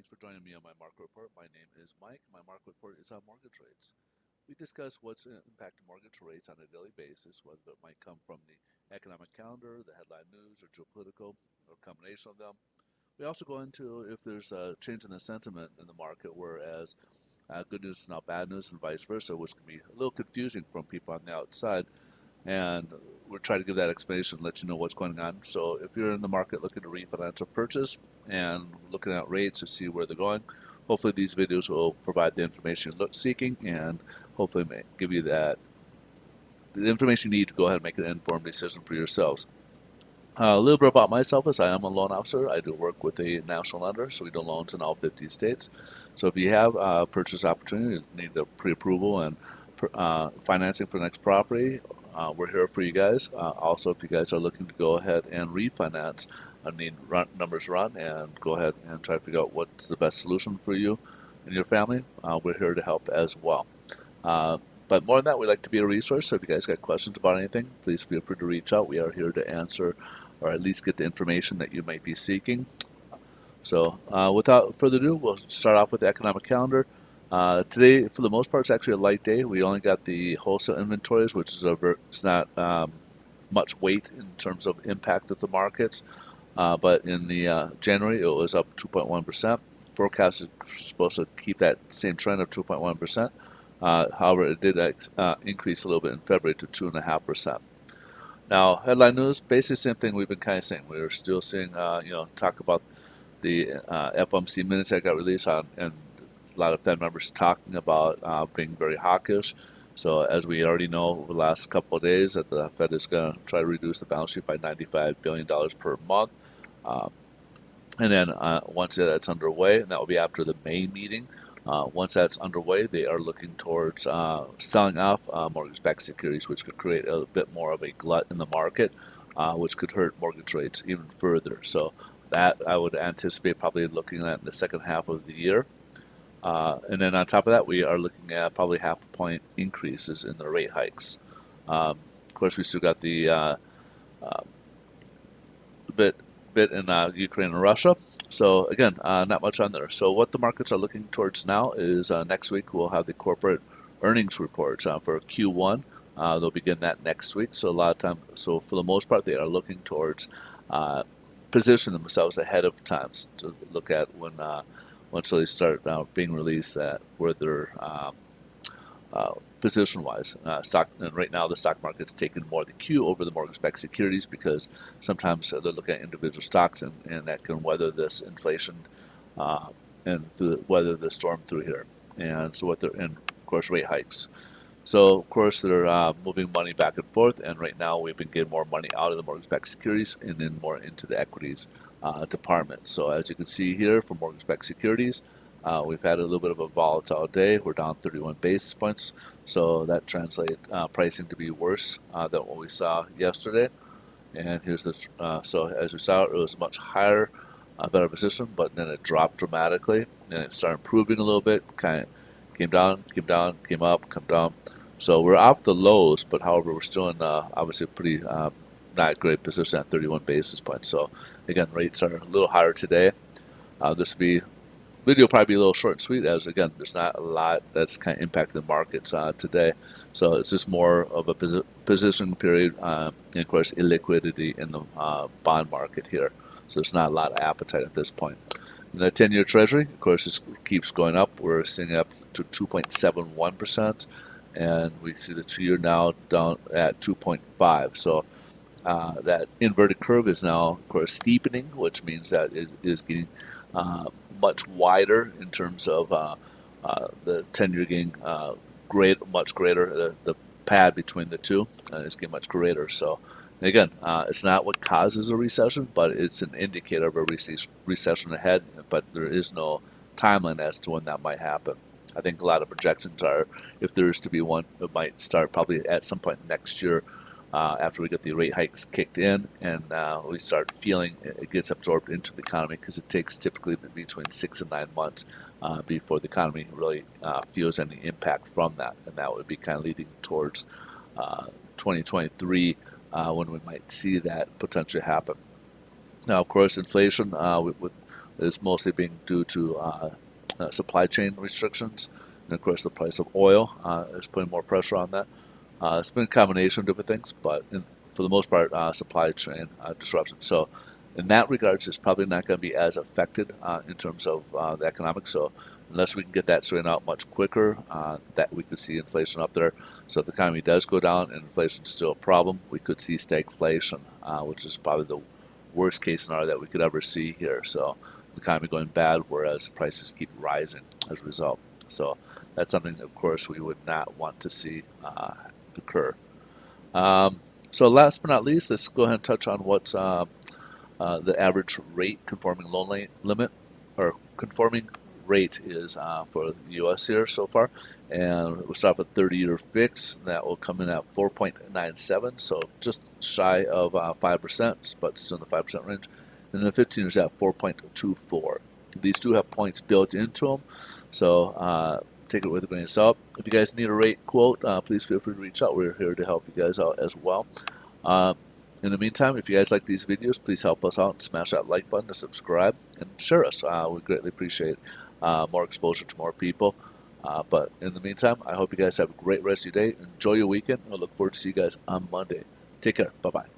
Thanks for joining me on my market report. My name is Mike. My market report is on mortgage rates. We discuss what's impacting mortgage rates on a daily basis, whether it might come from the economic calendar, the headline news, or geopolitical, or a combination of them. We also go into if there's a change in the sentiment in the market, whereas good news is now bad news and vice versa, which can be a little confusing from people on the outside. And we're trying to give that explanation, let you know what's going on. So if you're in the market looking to refinance or purchase and looking at rates to see where they're going, hopefully these videos will provide the information you're seeking and hopefully give you the information you need to go ahead and make an informed decision for yourselves. A little bit about myself is I am a loan officer. I do work with a national lender, so we do loans in all 50 states. So if you have a purchase opportunity, you need the pre-approval and financing for the next property, we're here for you guys. Also, if you guys are looking to go ahead and refinance, I need numbers run and go ahead and try to figure out what's the best solution for you and your family. We're here to help as well. Uh, but more than that, we like to be a resource. So if you guys got questions about anything, please feel free to reach out. We are here to answer or at least get the information that you might be seeking. So without further ado, we'll start off with the economic calendar. Today, for the most part, it's actually a light day. We only got the wholesale inventories, which is it's not much weight in terms of impact of the markets. But in the January, it was up 2.1%. Forecast is supposed to keep that same trend of 2.1%. However, it did increase a little bit in February to 2.5%. Now, headline news, basically the same thing we've been kind of saying. We're still seeing, talk about the FOMC minutes that got released on, and a lot of Fed members talking about being very hawkish. So as we already know over the last couple of days, that the Fed is going to try to reduce the balance sheet by $95 billion per month. Uh, and then once that's underway, and that will be after the May meeting, once that's underway, they are looking towards selling off mortgage-backed securities, which could create a bit more of a glut in the market, which could hurt mortgage rates even further. So that I would anticipate probably looking at in the second half of the year. And then on top of that, we are looking at probably half a point increases in the rate hikes. Of course, we still got the uh, bit in Ukraine and Russia. So again, not much on there. So what the markets are looking towards now is next week we'll have the corporate earnings reports for Q1. They'll begin that next week. So a lot of time, so for the most part, they are looking towards position themselves ahead of times to look at when once they start being released at where they're position wise. Stock and right now the stock market's taken more of the cue over the mortgage-backed securities because sometimes they're looking at individual stocks and that can weather this inflation uh, and weather the storm through here. And so what they're and of course rate hikes. So of course they're moving money back and forth, and right now we've been getting more money out of the mortgage-backed securities and then more into the equities department. So as you can see here for mortgage-backed securities, we've had a little bit of a volatile day. We're down 31 basis points, so that translates pricing to be worse than what we saw yesterday. And here's the so as we saw, it was a much higher, better position, but then it dropped dramatically, and it started improving a little bit. Kind of came down, came down, came up, come down. So we're off the lows, but however, we're still in obviously a pretty not great position at 31 basis points. So again, rates are a little higher today. This will be video will probably be a little short and sweet, as again, there's not a lot that's kind of impacting the markets today. So it's just more of a position period, and of course, illiquidity in the bond market here. So there's not a lot of appetite at this point. And the 10-year Treasury, of course, this keeps going up. We're seeing up to 2.71%, and we see the 2-year now down at 2.5. So that inverted curve is now, of course, steepening, which means that it is getting uh, much wider in terms of the 10-year getting much greater. The pad between the two is getting much greater. So again, it's not what causes a recession, but it's an indicator of a recession ahead. But there is no timeline as to when that might happen. I think a lot of projections are if there is to be one, it might start probably at some point next year after we get the rate hikes kicked in and we start feeling it gets absorbed into the economy because it takes typically between 6 and 9 months before the economy really feels any impact from that. And that would be kind of leading towards 2023 when we might see that potentially happen. Now, of course, inflation with is mostly being due to supply chain restrictions. And of course, the price of oil is putting more pressure on that. It's been a combination of different things, but for the most part, supply chain disruption. So, in that regards, it's probably not going to be as affected in terms of the economics. So, unless we can get that straightened out much quicker, that we could see inflation up there. So, if the economy does go down and inflation is still a problem, we could see stagflation, which is probably the worst case scenario that we could ever see here. So, the economy going bad, whereas prices keep rising as a result. So, that's something, of course, we would not want to see occur. Um, so last but not least, let's go ahead and touch on what's the average rate conforming loan limit or conforming rate is for the U.S. here so far. And we'll start with 30-year fix. That will come in at 4.97, so just shy of 5%, but still in the 5% range. And the 15 years at 4.24. These do have points built into them, so take it with a grain of salt. If you guys need a rate quote, please feel free to reach out. We're here to help you guys out as well. In the meantime, if you guys like these videos, please help us out and smash that like button to subscribe and share us. We greatly appreciate more exposure to more people. But in the meantime, I hope you guys have a great rest of your day. Enjoy your weekend. I look forward to see you guys on Monday. Take care. Bye-bye.